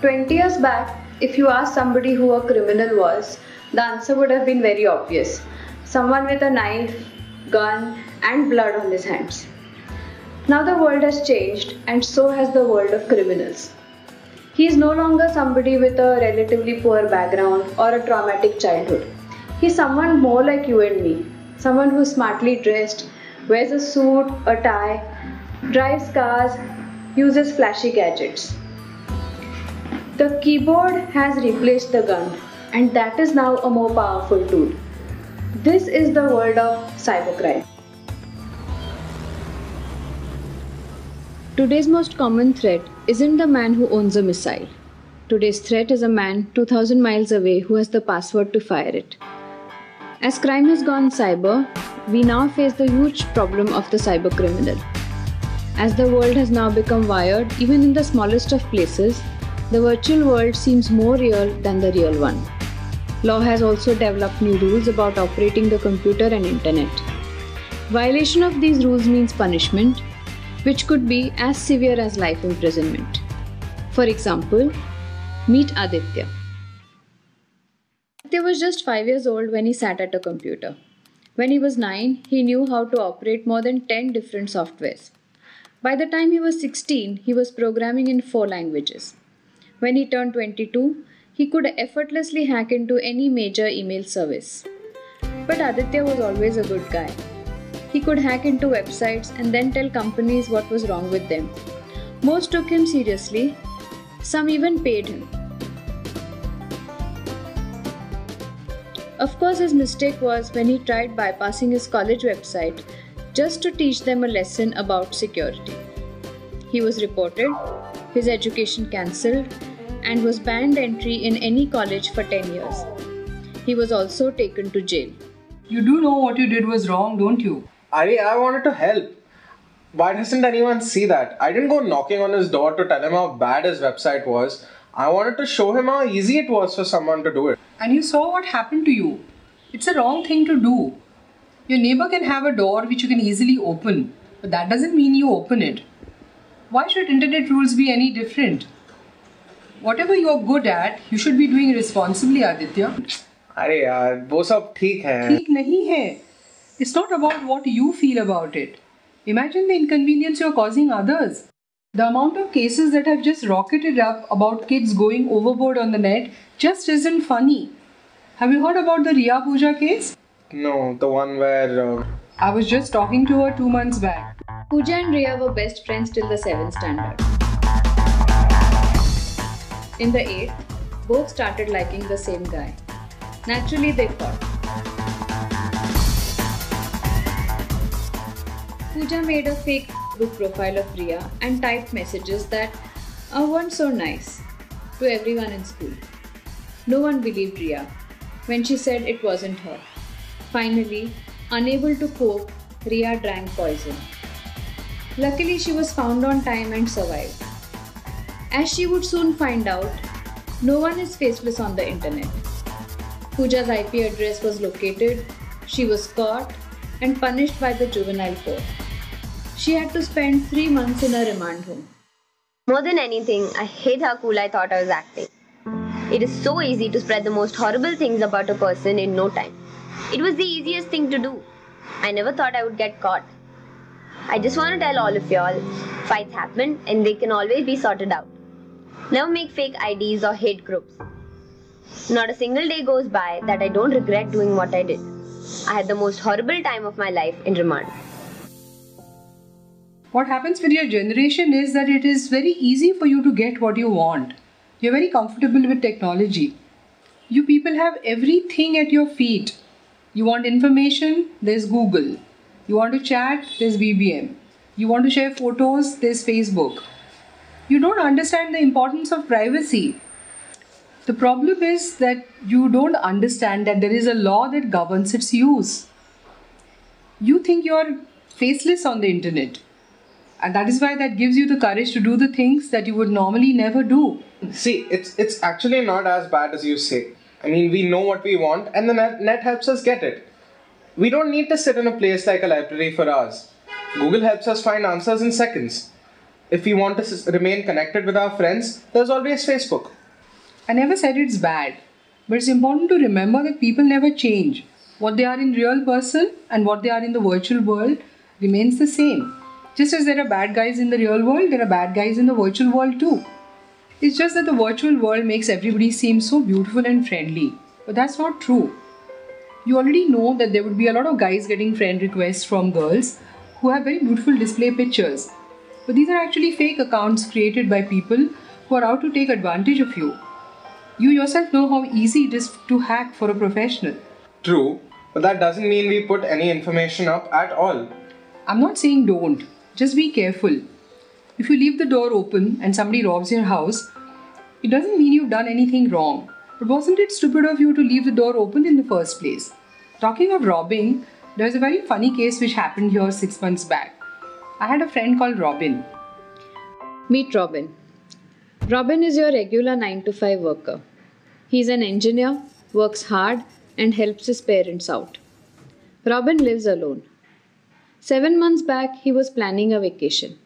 20 years back, if you asked somebody who a criminal was, the answer would have been very obvious. Someone with a knife, gun, and blood on his hands. Now the world has changed, and so has the world of criminals. He is no longer somebody with a relatively poor background or a traumatic childhood. He's someone more like you and me. Someone who's smartly dressed, wears a suit, a tie, drives cars, uses flashy gadgets. The keyboard has replaced the gun, and that is now a more powerful tool. This is the world of cybercrime. Today's most common threat isn't the man who owns a missile. Today's threat is a man 2000 miles away who has the password to fire it. As crime has gone cyber, we now face the huge problem of the cyber criminal. As the world has now become wired, even in the smallest of places, the virtual world seems more real than the real one. Law has also developed new rules about operating the computer and internet. Violation of these rules means punishment, which could be as severe as life imprisonment. For example, meet Aditya. Aditya was just 5 years old when he sat at a computer. When he was 9, he knew how to operate more than 10 different softwares. By the time he was 16, he was programming in 4 languages. When he turned 22, he could effortlessly hack into any major email service. But Aditya was always a good guy. He could hack into websites and then tell companies what was wrong with them. Most took him seriously. Some even paid him. Of course, his mistake was when he tried bypassing his college website just to teach them a lesson about security. He was reported, his education cancelled, and was banned entry in any college for 10 years. He was also taken to jail. You do know what you did was wrong, don't you? I wanted to help. Why doesn't anyone see that? I didn't go knocking on his door to tell him how bad his website was. I wanted to show him how easy it was for someone to do it. And you saw what happened to you. It's a wrong thing to do. Your neighbor can have a door which you can easily open, but that doesn't mean you open it. Why should internet rules be any different? Whatever you are good at, you should be doing responsibly, Aditya. अरे यार, वो सब ठीक है. ठीक नहीं है. It's not about what you feel about it. Imagine the inconvenience you're causing others. The amount of cases that have just rocketed up about kids going overboard on the net just isn't funny. Have you heard about the Riya Pooja case? No, the one where... I was just talking to her 2 months back. Pooja and Riya were best friends till the 7th standard. In the 8th, both started liking the same guy. Naturally, they fought. Pooja made a fake Facebook profile of Riya and typed messages that weren't so nice to everyone in school. No one believed Riya when she said it wasn't her. Finally, unable to cope, Riya drank poison. Luckily, she was found on time and survived. As she would soon find out, no one is faceless on the internet. Pooja's IP address was located, she was caught and punished by the juvenile court. She had to spend 3 months in a remand home. More than anything, I hate how cool I thought I was acting. It is so easy to spread the most horrible things about a person in no time. It was the easiest thing to do. I never thought I would get caught. I just want to tell all of y'all, fights happen and they can always be sorted out. Never make fake IDs or hate groups. Not a single day goes by that I don't regret doing what I did. I had the most horrible time of my life in remand. What happens with your generation is that it is very easy for you to get what you want. You're very comfortable with technology. You people have everything at your feet. You want information? There's Google. You want to chat? There's BBM. You want to share photos? There's Facebook. You don't understand the importance of privacy. The problem is that you don't understand that there is a law that governs its use. You think you're faceless on the internet. And that is why that gives you the courage to do the things that you would normally never do. See, it's actually not as bad as you say. I mean, we know what we want and the net helps us get it. We don't need to sit in a place like a library for hours. Google helps us find answers in seconds. If we want to remain connected with our friends, there's always Facebook. I never said it's bad, but it's important to remember that people never change. What they are in real person and what they are in the virtual world remains the same. Just as there are bad guys in the real world, there are bad guys in the virtual world too. It's just that the virtual world makes everybody seem so beautiful and friendly. But that's not true. You already know that there would be a lot of guys getting friend requests from girls who have very beautiful display pictures. But these are actually fake accounts created by people who are out to take advantage of you. You yourself know how easy it is to hack for a professional. True, but that doesn't mean we put any information up at all. I'm not saying don't. Just be careful. If you leave the door open and somebody robs your house, it doesn't mean you've done anything wrong. But wasn't it stupid of you to leave the door open in the first place? Talking of robbing, there's a very funny case which happened here 6 months back. I had a friend called Robin. Meet Robin. Robin is your regular 9 to 5 worker. He's an engineer, works hard, and helps his parents out. Robin lives alone. 7 months back, he was planning a vacation.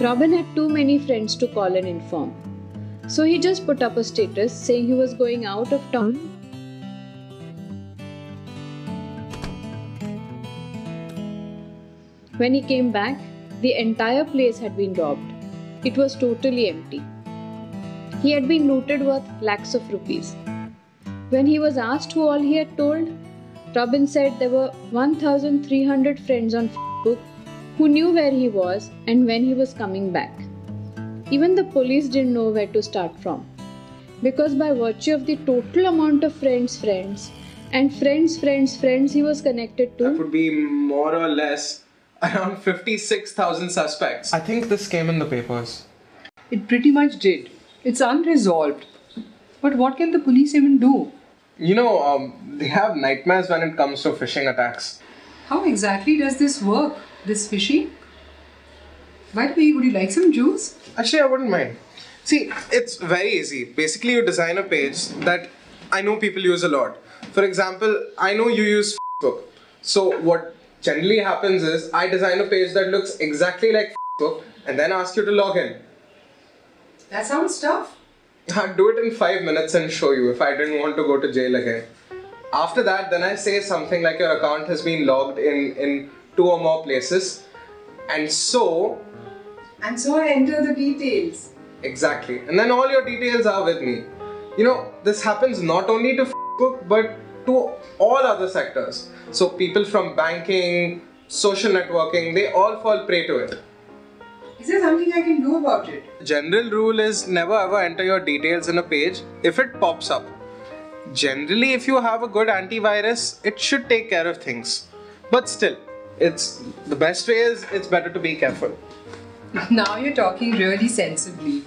Robin had too many friends to call and inform. So he just put up a status saying he was going out of town. When he came back, the entire place had been robbed. It was totally empty. He had been looted worth lakhs of rupees. When he was asked who all he had told, Robin said there were 1,300 friends on Facebook who knew where he was and when he was coming back. Even the police didn't know where to start from, because by virtue of the total amount of friends he was connected to, That would be more or less around 56,000 suspects. I think this came in the papers. It pretty much did. It's unresolved. But what can the police even do? They have nightmares when it comes to phishing attacks. How exactly does this work, this phishing? By the way, would you like some juice? Actually, I wouldn't mind. See, it's very easy. Basically, you design a page that I know people use a lot. For example, I know you use Facebook. So what generally happens is I design a page that looks exactly like Facebook and then ask you to log in. That sounds tough. I'd do it in 5 minutes and show you if I didn't want to go to jail again. After that, then I say something like your account has been logged in 2 or more places. And so I enter the details. Exactly. And then all your details are with me. This happens not only to Facebook but to all other sectors. So people from banking, social networking, they all fall prey to it. Is there something I can do about it? The general rule is never ever enter your details in a page if it pops up. Generally, if you have a good antivirus, it should take care of things. But still, the best way is it's better to be careful. Now you're talking really sensibly.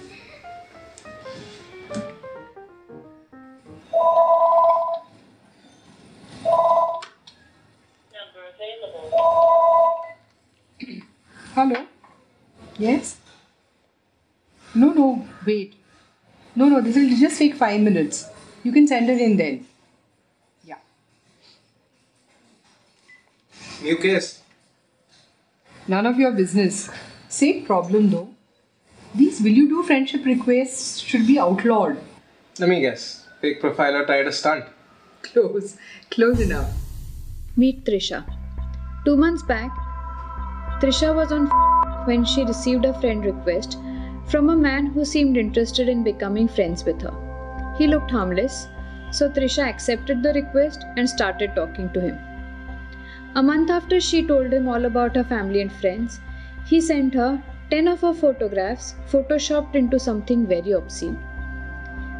Hello? Yes? No, wait. No, this will just take 5 minutes. You can send it in then. Yeah. New case. None of your business. Same problem though. These will you do friendship requests should be outlawed. Let me guess. Fake profiler tried a stunt. Close enough. Meet Trisha. 2 months back, Trisha was on when she received a friend request from a man who seemed interested in becoming friends with her. He looked harmless, so Trisha accepted the request and started talking to him. A month after she told him all about her family and friends, he sent her 10 of her photographs photoshopped into something very obscene.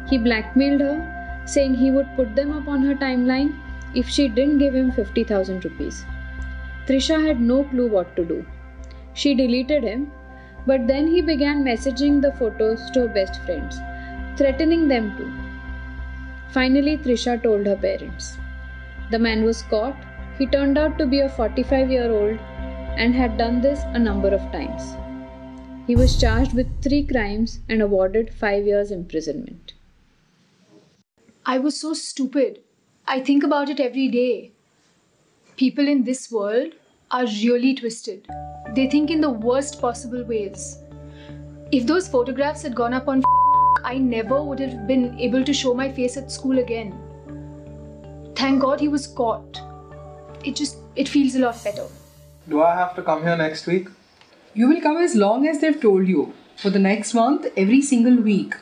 He blackmailed her, saying he would put them up on her timeline if she didn't give him 50,000 rupees. Trisha had no clue what to do. She deleted him, but then he began messaging the photos to her best friends, threatening them too. Finally, Trisha told her parents. The man was caught. He turned out to be a 45-year-old and had done this a number of times. He was charged with 3 crimes and awarded 5 years imprisonment. I was so stupid. I think about it every day. People in this world are really twisted. They think in the worst possible ways. If those photographs had gone up on I never would have been able to show my face at school again. Thank God he was caught. It feels a lot better. Do I have to come here next week? You will come as long as they've told you. For the next month, every single week.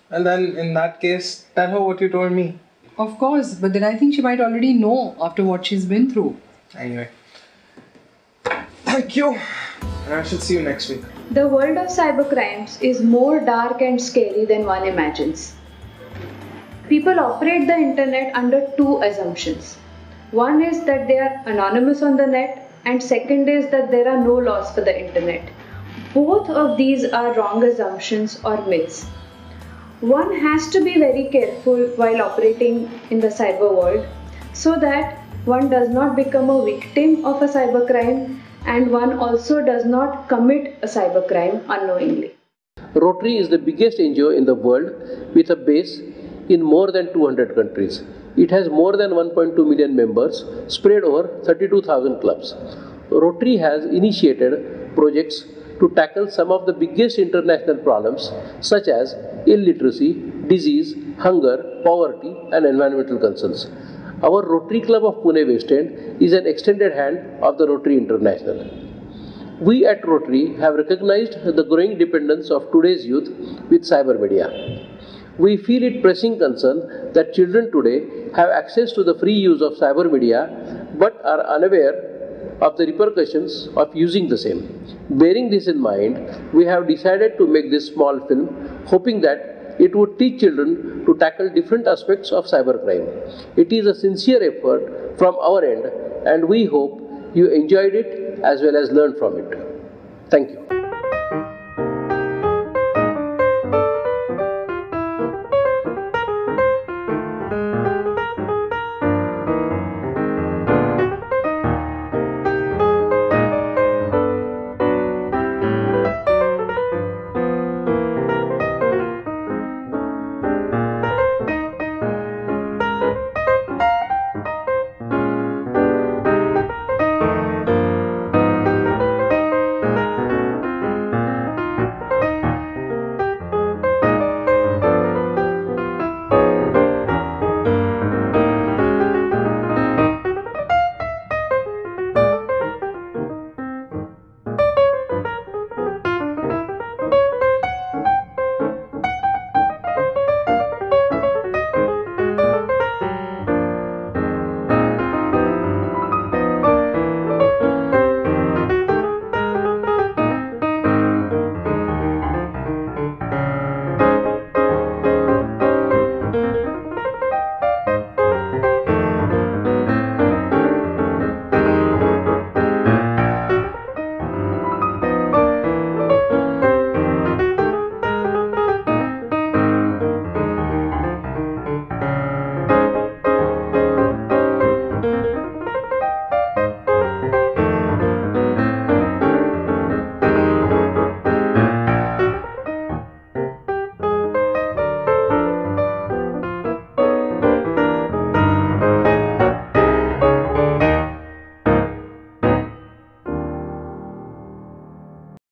And then in that case, tell her what you told me. Of course, but then I think she might already know after what she's been through. Anyway. Thank you. And I shall see you next week. The world of cybercrimes is more dark and scary than one imagines. People operate the internet under 2 assumptions. One is that they are anonymous on the net, and second is that there are no laws for the internet. Both of these are wrong assumptions or myths. One has to be very careful while operating in the cyber world so that one does not become a victim of a cybercrime and one also does not commit a cybercrime unknowingly. Rotary is the biggest NGO in the world with a base in more than 200 countries. It has more than 1.2 million members spread over 32,000 clubs. Rotary has initiated projects to tackle some of the biggest international problems such as illiteracy, disease, hunger, poverty and environmental concerns. Our Rotary Club of Pune West End is an extended hand of the Rotary International. We at Rotary have recognized the growing dependence of today's youth with cyber media. We feel it pressing concern that children today have access to the free use of cyber media but are unaware of the repercussions of using the same. Bearing this in mind, we have decided to make this small film, hoping that it would teach children to tackle different aspects of cybercrime. It is a sincere effort from our end, and we hope you enjoyed it as well as learned from it. Thank you.